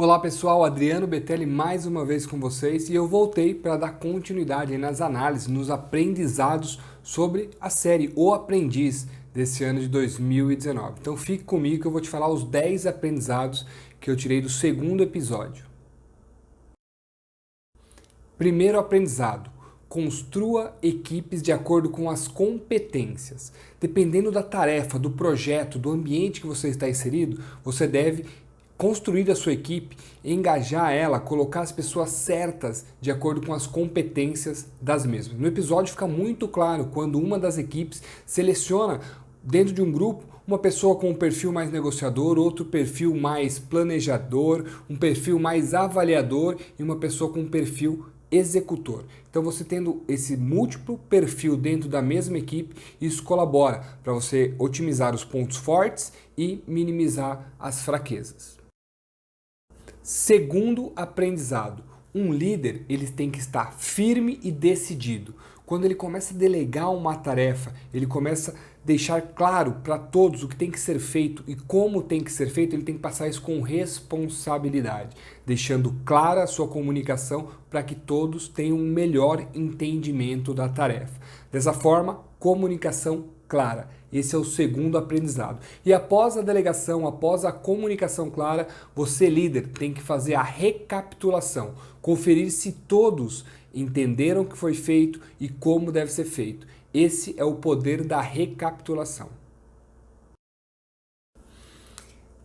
Olá pessoal, Adriano Betelli mais uma vez com vocês e eu voltei para dar continuidade nas análises, nos aprendizados sobre a série O Aprendiz desse ano de 2019. Então fique comigo que eu vou te falar os 10 aprendizados que eu tirei do segundo episódio. Primeiro aprendizado. Construa equipes de acordo com as competências. Dependendo da tarefa, do projeto, do ambiente que você está inserido, você deve construir a sua equipe, engajar ela, colocar as pessoas certas de acordo com as competências das mesmas. No episódio fica muito claro quando uma das equipes seleciona dentro de um grupo uma pessoa com um perfil mais negociador, outro perfil mais planejador, um perfil mais avaliador e uma pessoa com um perfil executor. Então você tendo esse múltiplo perfil dentro da mesma equipe, isso colabora para você otimizar os pontos fortes e minimizar as fraquezas. Segundo aprendizado, um líder ele tem que estar firme e decidido. Quando ele começa a delegar uma tarefa, ele começa a deixar claro para todos o que tem que ser feito e como tem que ser feito, ele tem que passar isso com responsabilidade, deixando clara a sua comunicação para que todos tenham um melhor entendimento da tarefa. Dessa forma, comunicação clara. Esse é o segundo aprendizado. E após a delegação, após a comunicação clara, você, líder, tem que fazer a recapitulação, conferir se todos entenderam o que foi feito e como deve ser feito. Esse é o poder da recapitulação.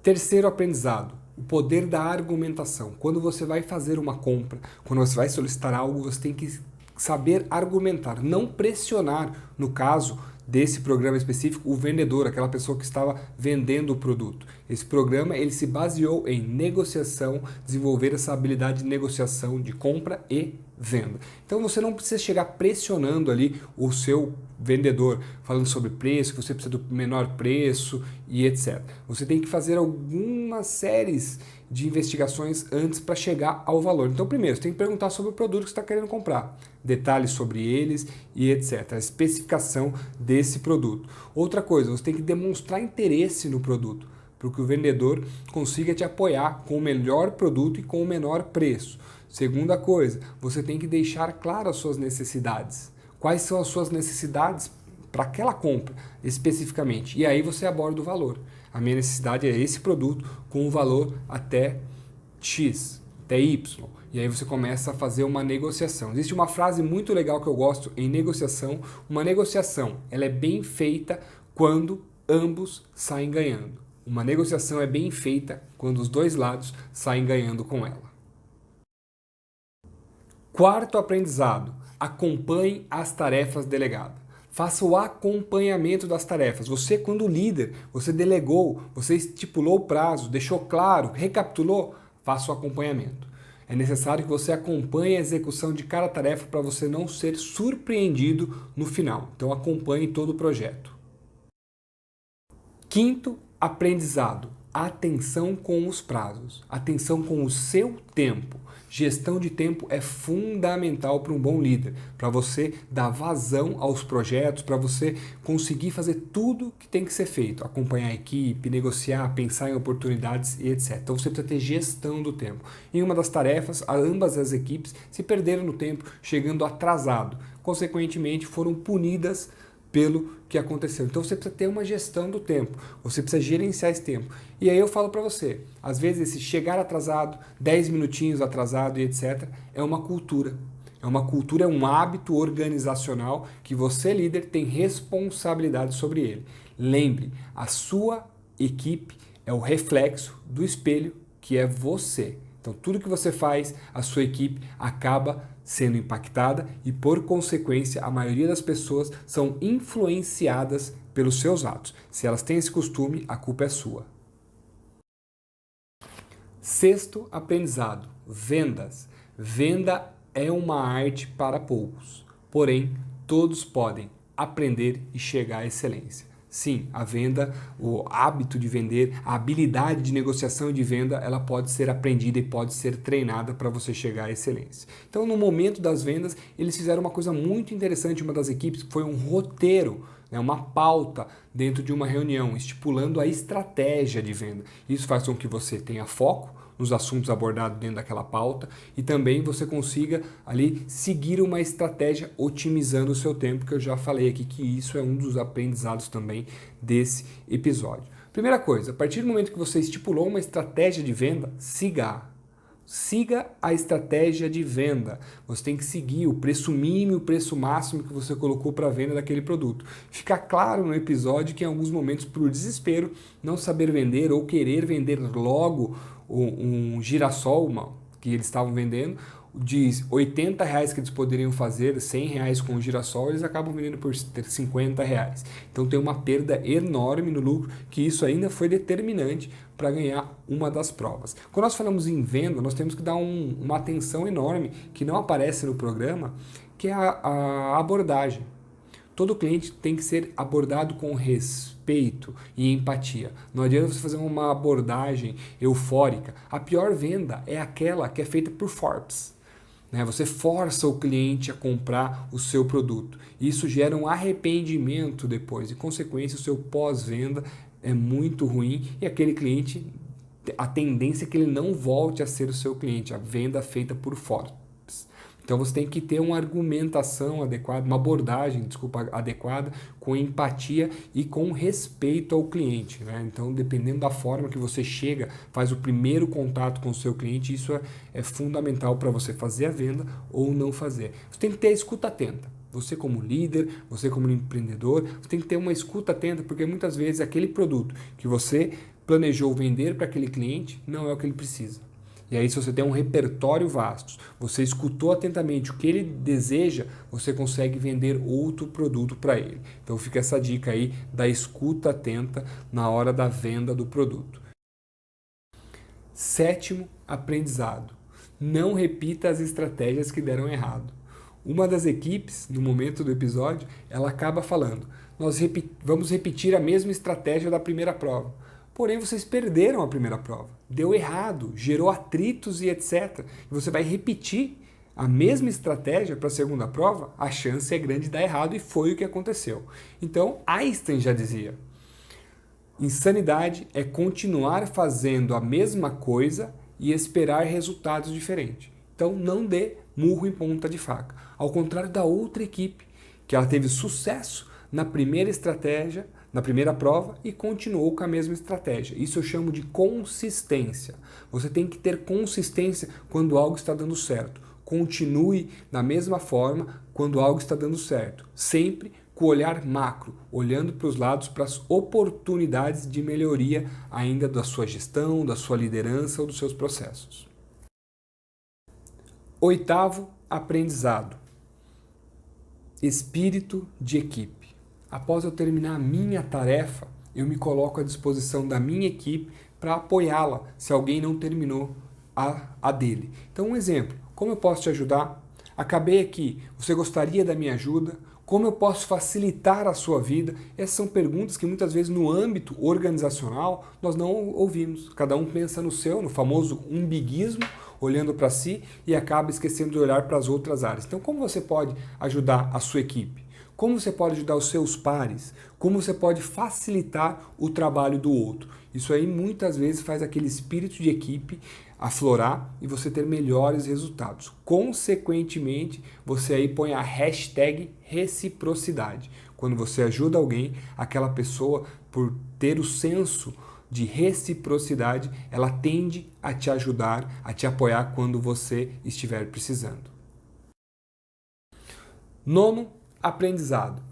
Terceiro aprendizado, o poder da argumentação. Quando você vai fazer uma compra, quando você vai solicitar algo, você tem que saber argumentar, não pressionar, no caso desse programa específico, o vendedor, aquela pessoa que estava vendendo o produto. Esse programa ele se baseou em negociação, desenvolver essa habilidade de negociação de compra e venda. Então você não precisa chegar pressionando ali o seu vendedor, falando sobre preço, que você precisa do menor preço e etc. Você tem que fazer algumas séries de investigações antes para chegar ao valor. Então primeiro, você tem que perguntar sobre o produto que você está querendo comprar, detalhes sobre eles e etc. A especificação desse produto. Outra coisa, você tem que demonstrar interesse no produto, para que o vendedor consiga te apoiar com o melhor produto e com o menor preço. Segunda coisa, você tem que deixar claras as suas necessidades. Quais são as suas necessidades para aquela compra, especificamente. E aí você aborda o valor. A minha necessidade é esse produto com um valor até X, até Y. E aí você começa a fazer uma negociação. Existe uma frase muito legal que eu gosto em negociação. Uma negociação, ela é bem feita quando ambos saem ganhando. Uma negociação é bem feita quando os dois lados saem ganhando com ela. Quarto aprendizado, acompanhe as tarefas delegadas. Faça o acompanhamento das tarefas. Você, quando líder, você delegou, você estipulou o prazo, deixou claro, recapitulou, faça o acompanhamento. É necessário que você acompanhe a execução de cada tarefa para você não ser surpreendido no final. Então acompanhe todo o projeto. Quinto aprendizado, atenção com os prazos, atenção com o seu tempo. Gestão de tempo é fundamental para um bom líder, para você dar vazão aos projetos, para você conseguir fazer tudo que tem que ser feito, acompanhar a equipe, negociar, pensar em oportunidades e etc. Então você precisa ter gestão do tempo. Em uma das tarefas, ambas as equipes se perderam no tempo, chegando atrasado. Consequentemente, foram punidas pelo que aconteceu. Então você precisa ter uma gestão do tempo, você precisa gerenciar esse tempo. E aí eu falo para você, às vezes esse chegar atrasado, 10 minutinhos atrasado e etc, é uma cultura. É uma cultura, é um hábito organizacional que você, líder, tem responsabilidade sobre ele. Lembre, a sua equipe é o reflexo do espelho que é você. Então tudo que você faz, a sua equipe acaba sendo impactada e, por consequência, a maioria das pessoas são influenciadas pelos seus atos. Se elas têm esse costume, a culpa é sua. Sexto aprendizado, vendas. Venda é uma arte para poucos, porém todos podem aprender e chegar à excelência. Sim, a venda, o hábito de vender, a habilidade de negociação e de venda, ela pode ser aprendida e pode ser treinada para você chegar à excelência. Então, no momento das vendas, eles fizeram uma coisa muito interessante, uma das equipes, que foi um roteiro, né, uma pauta dentro de uma reunião, estipulando a estratégia de venda. Isso faz com que você tenha foco, nos assuntos abordados dentro daquela pauta e também você consiga ali seguir uma estratégia otimizando o seu tempo, que eu já falei aqui que isso é um dos aprendizados também desse episódio. Primeira coisa, a partir do momento que você estipulou uma estratégia de venda, siga a estratégia de venda. Você tem que seguir o preço mínimo e o preço máximo que você colocou para a venda daquele produto. Fica claro no episódio que em alguns momentos, por desespero, não saber vender ou querer vender logo um girassol que eles estavam vendendo, de R$80 que eles poderiam fazer, R$100 com o girassol, eles acabam vendendo por R$50. Então tem uma perda enorme no lucro, que isso ainda foi determinante para ganhar uma das provas. Quando nós falamos em venda, nós temos que dar uma atenção enorme, que não aparece no programa, que é a abordagem. Todo cliente tem que ser abordado com respeito e empatia. Não adianta você fazer uma abordagem eufórica. A pior venda é aquela que é feita por Forbes. Você força o cliente a comprar o seu produto. Isso gera um arrependimento depois. Em consequência, o seu pós-venda é muito ruim e aquele cliente, a tendência é que ele não volte a ser o seu cliente. A venda feita por Forbes. Então você tem que ter uma argumentação adequada, uma abordagem, adequada, com empatia e com respeito ao cliente. Então, dependendo da forma que você chega, faz o primeiro contato com o seu cliente, isso é fundamental para você fazer a venda ou não fazer. Você tem que ter a escuta atenta. Você como líder, você como empreendedor, você tem que ter uma escuta atenta, porque muitas vezes aquele produto que você planejou vender para aquele cliente não é o que ele precisa. E aí, se você tem um repertório vasto, você escutou atentamente o que ele deseja, você consegue vender outro produto para ele. Então fica essa dica aí da escuta atenta na hora da venda do produto. 7º aprendizado. Não repita as estratégias que deram errado. Uma das equipes, no momento do episódio, ela acaba falando: nós vamos repetir a mesma estratégia da primeira prova. Porém, vocês perderam a primeira prova. Deu errado, gerou atritos e etc. E você vai repetir a mesma estratégia para a segunda prova, a chance é grande de dar errado e foi o que aconteceu. Então, Einstein já dizia: insanidade é continuar fazendo a mesma coisa e esperar resultados diferentes. Então, não dê murro em ponta de faca. Ao contrário da outra equipe, que ela teve sucesso na primeira estratégia, na primeira prova e continuou com a mesma estratégia. Isso eu chamo de consistência. Você tem que ter consistência quando algo está dando certo. Continue da mesma forma quando algo está dando certo. Sempre com o olhar macro, olhando para os lados, para as oportunidades de melhoria ainda da sua gestão, da sua liderança ou dos seus processos. 8º aprendizado. Espírito de equipe. Após eu terminar a minha tarefa, eu me coloco à disposição da minha equipe para apoiá-la se alguém não terminou a dele. Então, um exemplo: como eu posso te ajudar? Acabei aqui, você gostaria da minha ajuda? Como eu posso facilitar a sua vida? Essas são perguntas que muitas vezes no âmbito organizacional nós não ouvimos. Cada um pensa no seu, no famoso umbiguismo, olhando para si e acaba esquecendo de olhar para as outras áreas. Então, como você pode ajudar a sua equipe? Como você pode ajudar os seus pares? Como você pode facilitar o trabalho do outro? Isso aí muitas vezes faz aquele espírito de equipe aflorar e você ter melhores resultados. Consequentemente, você aí põe a hashtag reciprocidade. Quando você ajuda alguém, aquela pessoa, por ter o senso de reciprocidade, ela tende a te ajudar, a te apoiar quando você estiver precisando. 9º aprendizado.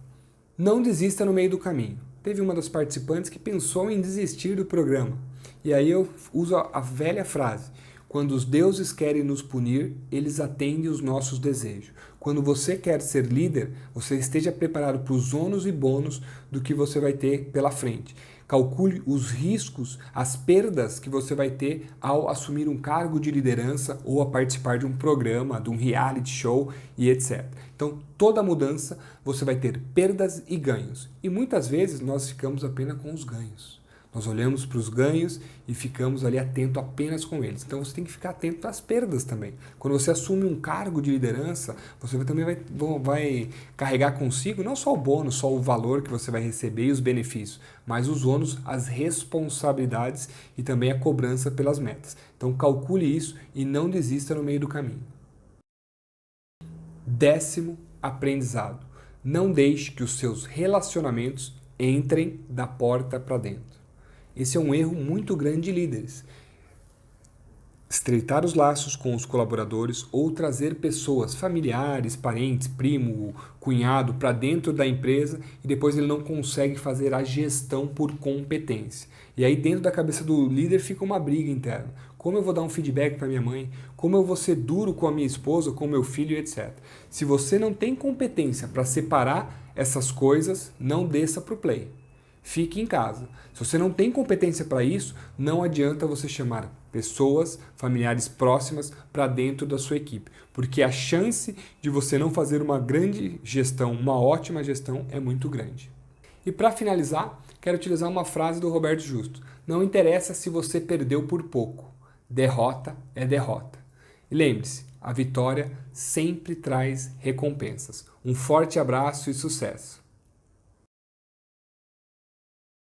Não desista no meio do caminho. Teve uma das participantes que pensou em desistir do programa. E aí eu uso a velha frase: quando os deuses querem nos punir, eles atendem os nossos desejos. Quando você quer ser líder, você esteja preparado para os ônus e bônus do que você vai ter pela frente. Calcule os riscos, as perdas que você vai ter ao assumir um cargo de liderança ou a participar de um programa, de um reality show e etc. Então, toda mudança você vai ter perdas e ganhos. E muitas vezes nós ficamos apenas com os ganhos. Nós olhamos para os ganhos e ficamos ali atento apenas com eles. Então você tem que ficar atento às perdas também. Quando você assume um cargo de liderança, você também vai carregar consigo não só o bônus, só o valor que você vai receber e os benefícios, mas os ônus, as responsabilidades e também a cobrança pelas metas. Então calcule isso e não desista no meio do caminho. 10º aprendizado. Não deixe que os seus relacionamentos entrem da porta para dentro. Esse é um erro muito grande de líderes. Estreitar os laços com os colaboradores ou trazer pessoas, familiares, parentes, primo, cunhado, para dentro da empresa e depois ele não consegue fazer a gestão por competência. E aí dentro da cabeça do líder fica uma briga interna. Como eu vou dar um feedback para minha mãe? Como eu vou ser duro com a minha esposa, com o meu filho, etc. Se você não tem competência para separar essas coisas, não desça para o play. Fique em casa. Se você não tem competência para isso, não adianta você chamar pessoas, familiares próximas para dentro da sua equipe, porque a chance de você não fazer uma grande gestão, uma ótima gestão, é muito grande. E para finalizar, quero utilizar uma frase do Roberto Justo. Não interessa se você perdeu por pouco. Derrota é derrota. E lembre-se, a vitória sempre traz recompensas. Um forte abraço e sucesso!